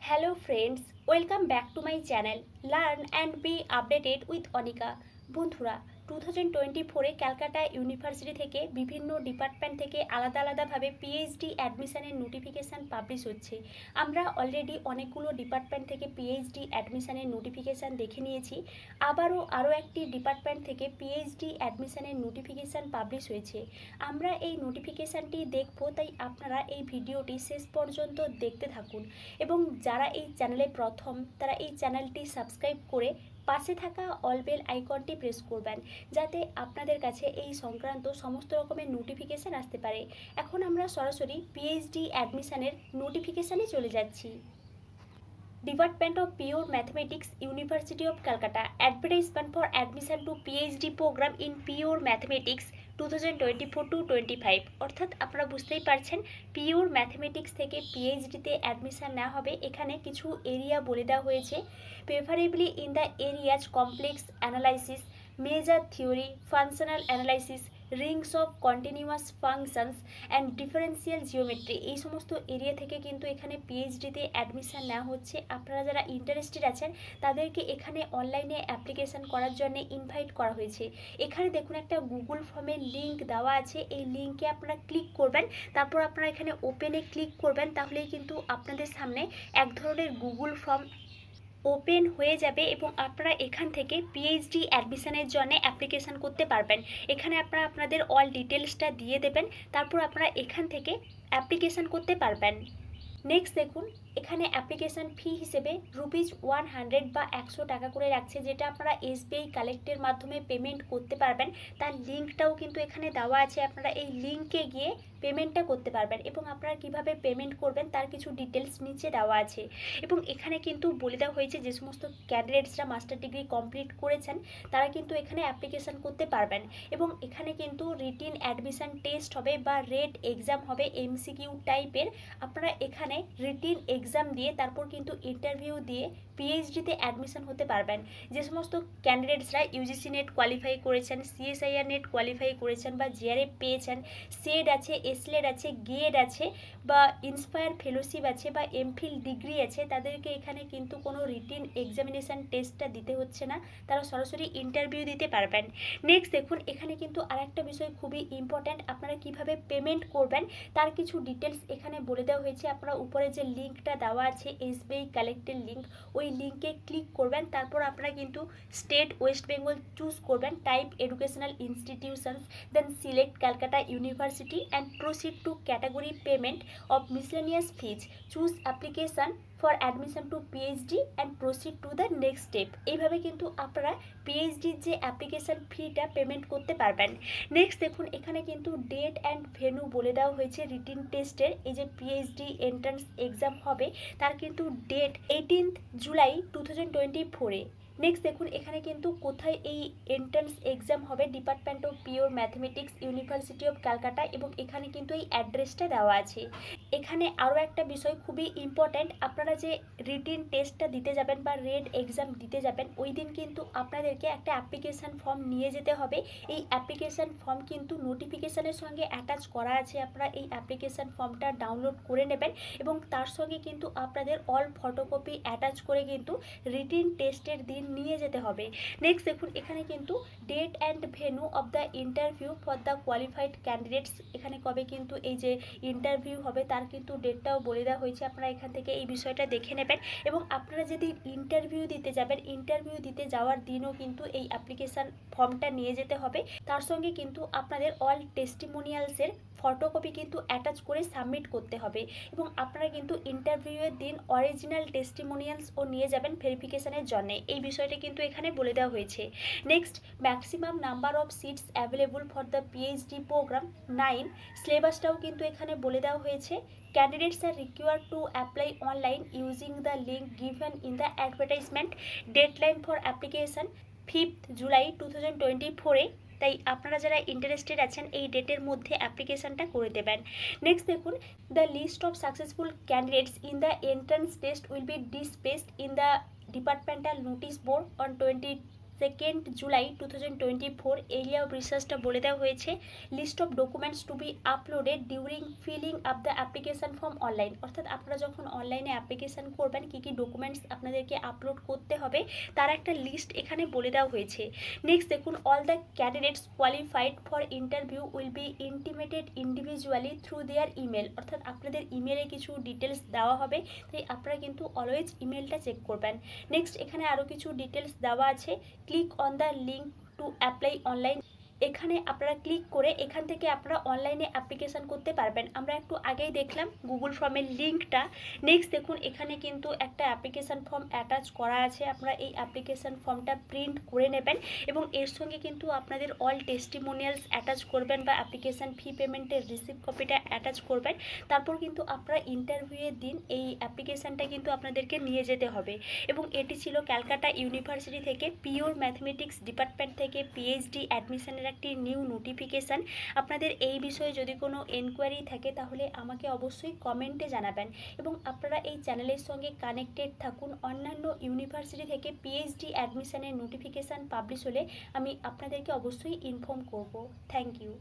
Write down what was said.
Hello friends, welcome back to my channel Learn and be updated with Anika. বন্ধুরা 2024 Calcutta university থেকে বিভিন্ন department থেকে আলাদাভাবে পিএইচডি অ্যাডমিশনের নোটিফিকেশান পাবলিশ হচ্ছে। আমরা অলরেডি অনেকগুলো ডিপার্টমেন্ট থেকে পিএইচডি অ্যাডমিশনের নোটিফিকেশান দেখে নিয়েছি। আরও একটি ডিপার্টমেন্ট থেকে পিএইচডি অ্যাডমিশনের নোটিফিকেশান পাবলিশ হয়েছে। আমরা এই নোটিফিকেশানটি দেখব, তাই আপনারা এই ভিডিওটি শেষ পর্যন্ত দেখতে থাকুন এবং যারা এই চ্যানেলে প্রথম তারা এই চ্যানেলটি সাবস্ক্রাইব করে পাশে থাকা অল বেল আইকনটি প্রেস করবেন, যাতে আপনাদের কাছে এই সংক্রান্ত সমস্ত রকমের নোটিফিকেশান আসতে পারে। এখন আমরা সরাসরি পিএইচডি অ্যাডমিশনের নোটিফিকেশানে চলে যাচ্ছি। Department of Pure Mathematics, University of Calcutta. Advertisement for admission to PhD program in Pure Mathematics 2024-25। অর্থাৎ আপনারা বুঝতেই পারছেন, পিওর ম্যাথমেটিক্স থেকে পিএইচডিতে অ্যাডমিশন না হবে। এখানে কিছু এরিয়া বলে দেওয়া হয়েছে। Preferably in the areas complex analysis, major theory, functional analysis, Rings of continuous functions and differential geometry, এই সমস্ত এরিয়া থেকে কিন্তু এখানে পিএইচডিতে অ্যাডমিশন নেওয়া হচ্ছে। আপনারা যারা ইন্টারেস্টেড আছেন তাদেরকে এখানে অনলাইনে অ্যাপ্লিকেশান করার জন্য ইনভাইট করা হয়েছে। এখানে দেখুন একটা গুগল ফর্মের লিঙ্ক দেওয়া আছে। এই লিঙ্কে আপনারা ক্লিক করবেন, তারপর আপনারা এখানে ওপেনে ক্লিক করবেন, তাহলেই কিন্তু আপনাদের সামনে এক ধরনের গুগল ফর্ম ওপেন হয়ে যাবে এবং আপনারা এখান থেকে পিএইচডি অ্যাডমিশনের জন্য অ্যাপ্লিকেশান করতে পারবেন। এখানে আপনারা আপনাদের অল ডিটেলসটা দিয়ে দেবেন, তারপর আপনারা এখান থেকে অ্যাপ্লিকেশান করতে পারবেন। নেক্সট দেখুন, এখানে অ্যাপ্লিকেশান ফি হিসেবে ₹100 বা 100 টাকা করে রাখছে, যেটা আপনারা এসবিআই কালেক্টের মাধ্যমে পেমেন্ট করতে পারবেন। তার লিঙ্কটাও কিন্তু এখানে দেওয়া আছে, আপনারা এই লিঙ্কে গিয়ে পেমেন্টটা করতে পারবেন এবং আপনারা কিভাবে পেমেন্ট করবেন তার কিছু ডিটেলস নিচে দেওয়া আছে। এবং এখানে কিন্তু বলে দেওয়া হয়েছে যে সমস্ত ক্যান্ডিডেটসরা মাস্টার ডিগ্রি কমপ্লিট করেছেন তারা কিন্তু এখানে অ্যাপ্লিকেশান করতে পারবেন। এবং এখানে কিন্তু রিটিন অ্যাডমিশন টেস্ট হবে বা রেট এক্সাম হবে এমসিকিউ টাইপের। আপনারা এখানে রিটিন এক্সাম দিয়ে তারপর কিন্তু ইন্টারভিউ দিয়ে পিএইচডিতে অ্যাডমিশন হতে পারবেন। যে সমস্ত ক্যান্ডিডেটসরা ইউজিসি নেট কোয়ালিফাই করেছেন, সিএসআইআর নেট কোয়ালিফাই করেছেন বা জিআরএফ পেয়েছেন, সেড আছে, এসলেড আছে, গেড আছে বা ইন্সপায়ার ফেলোশিপ আছে বা এমফিল ডিগ্রি আছে, তাদেরকে এখানে কিন্তু কোনো রিটিন এক্সামিনেশান টেস্টটা দিতে হচ্ছে না, তারা সরাসরি ইন্টারভিউ দিতে পারবেন। নেক্সট দেখুন, এখানে কিন্তু আরেকটা বিষয় খুবই ইম্পর্ট্যান্ট, আপনারা কিভাবে পেমেন্ট করবেন তার কিছু ডিটেলস এখানে বলে দেওয়া হয়েছে। আপনারা উপরে যে লিঙ্কটা দেওয়া আছে এসবিআই কালেক্টের লিঙ্ক, ওই লিঙ্কে ক্লিক করবেন, তারপর আপনারা কিন্তু স্টেট ওয়েস্ট বেঙ্গল চুজ করবেন, type educational institutions, then select Calcutta University and proceed to category payment of miscellaneous fees, choose application for admission to PhD and proceed to the next step. এইভাবে কিন্তু আপনারা পিএইচডির যে অ্যাপ্লিকেশান ফিটা পেমেন্ট করতে পারবেন। নেক্সট দেখুন, এখানে কিন্তু ডেট অ্যান্ড ভেন্যু বলে দেওয়া হয়েছে রিটিন টেস্টের। এই যে পিএইচডি এন্ট্রান্স এক্সাম হবে তার কিন্তু ডেট 18 জুলাই 2024-এ। নেক্সট দেখুন, এখানে কিন্তু কোথায় এই এন্ট্রান্স এক্সাম হবে, department of pure mathematics, university of Calcutta, এবং এখানে কিন্তু এই অ্যাড্রেসটা দেওয়া আছে। এখানে আরও একটা বিষয় খুবই ইম্পর্ট্যান্ট, আপনারা যে রিটিন টেস্টটা দিতে যাবেন বা রেড এক্সাম দিতে যাবেন ওই দিন কিন্তু আপনাদেরকে একটা অ্যাপ্লিকেশান ফর্ম নিয়ে যেতে হবে। এই অ্যাপ্লিকেশান ফর্ম কিন্তু নোটিফিকেশানের সঙ্গে অ্যাটাচ করা আছে, আপনারা এই অ্যাপ্লিকেশান ফর্মটা ডাউনলোড করে নেবেন এবং তার সঙ্গে কিন্তু আপনাদের অল ফটোকপি অ্যাটাচ করে কিন্তু রিটিন টেস্টের দিন নিয়ে যেতে হবে। নেক্সট দেখুন, এখানে কিন্তু date and venue of the interview for the qualified candidates, এখানে কবে কিন্তু এই যে ইন্টারভিউ হবে তার কিন্তু ডেটটাও বলে দেওয়া হয়েছে। আপনারা এখান থেকে এই বিষয়টা দেখে নেবেন এবং আপনারা যদি ইন্টারভিউ দিতে যাবেন, ইন্টারভিউ দিতে যাওয়ার দিনও কিন্তু এই অ্যাপ্লিকেশান ফর্মটা নিয়ে যেতে হবে। তার সঙ্গে কিন্তু আপনাদের অল টেস্টিমোনিয়ালসের ফটোকপি কিন্তু অ্যাটাচ করে সাবমিট করতে হবে এবং আপনারা কিন্তু ইন্টারভিউয়ের দিন অরিজিনাল টেস্টিমোনিয়ালসও নিয়ে যাবেন ভেরিফিকেশানের জন্য। এই বিষয়টা কিন্তু এখানে বলে দেওয়া হয়েছে। Next, maximum number of seats available for the PhD program 9, সিলেবাসটাও কিন্তু এখানে বলে দেওয়া হয়েছে। Candidates are required to apply online using the link given in the advertisement. Deadline for application 5th July 2024-এ, তাই আপনারা যারা ইন্টারেস্টেড আছেন এই ডেটের মধ্যে অ্যাপ্লিকেশানটা করে দেবেন। নেক্সট দেখুন, the list of successful candidates in the entrance test will be displaced in the departmental notice board on 2nd July 2024 area of রিসার্চটা বলে দেওয়া হয়েছে list of documents to be uploaded during filling up the application form online. অর্থাৎ আপনারা যখন অনলাইনে application করবেন কী কী documents আপনাদেরকে আপলোড করতে হবে তার একটা লিস্ট এখানে বলে দেওয়া হয়েছে। নেক্সট দেখুন, all the candidates qualified for interview will be intimated individually through there email. অর্থাৎ আপনাদের ইমেলে কিছু ডিটেলস দেওয়া হবে, তাই আপনারা কিন্তু অলওয়েজ ইমেলটা চেক করবেন। নেক্সট এখানে আরও কিছু ডিটেলস দেওয়া আছে। Click on the link to apply online. এখানে আপনারা ক্লিক করে এখান থেকে আপনারা অনলাইনে অ্যাপ্লিকেশান করতে পারবেন। আমরা একটু আগেই দেখলাম গুগল ফর্মের লিঙ্কটা। নেক্সট দেখুন, এখানে কিন্তু একটা অ্যাপ্লিকেশান ফর্ম অ্যাটাচ করা আছে। আপনারা এই অ্যাপ্লিকেশান ফর্মটা প্রিন্ট করে নেবেন এবং এর সঙ্গে কিন্তু আপনাদের অল টেস্টিমোনিয়ালস অ্যাটাচ করবেন বা অ্যাপ্লিকেশান ফি পেমেন্টের রিসিপ্ট কপিটা অ্যাটাচ করবেন। তারপর কিন্তু আপনারা ইন্টারভিউয়ের দিন এই অ্যাপ্লিকেশানটা কিন্তু আপনাদেরকে নিয়ে যেতে হবে। এবং এটি ছিল ক্যালকাটা ইউনিভার্সিটি থেকে পিওর ম্যাথমেটিক্স ডিপার্টমেন্ট থেকে পিএইচডি অ্যাডমিশনের একটি নিউ নোটিফিকেশান। আপনাদের এই বিষয়ে যদি কোনো এনকোয়ারি থাকে তাহলে আমাকে অবশ্যই কমেন্টে জানাবেন এবং আপনারা এই চ্যানেলের সঙ্গে কানেক্টেড থাকুন। অন্যান্য ইউনিভার্সিটি থেকে পিএইচডি অ্যাডমিশনের নোটিফিকেশান পাবলিশ হলে আমি আপনাদেরকে অবশ্যই ইনফর্ম করব। Thank you.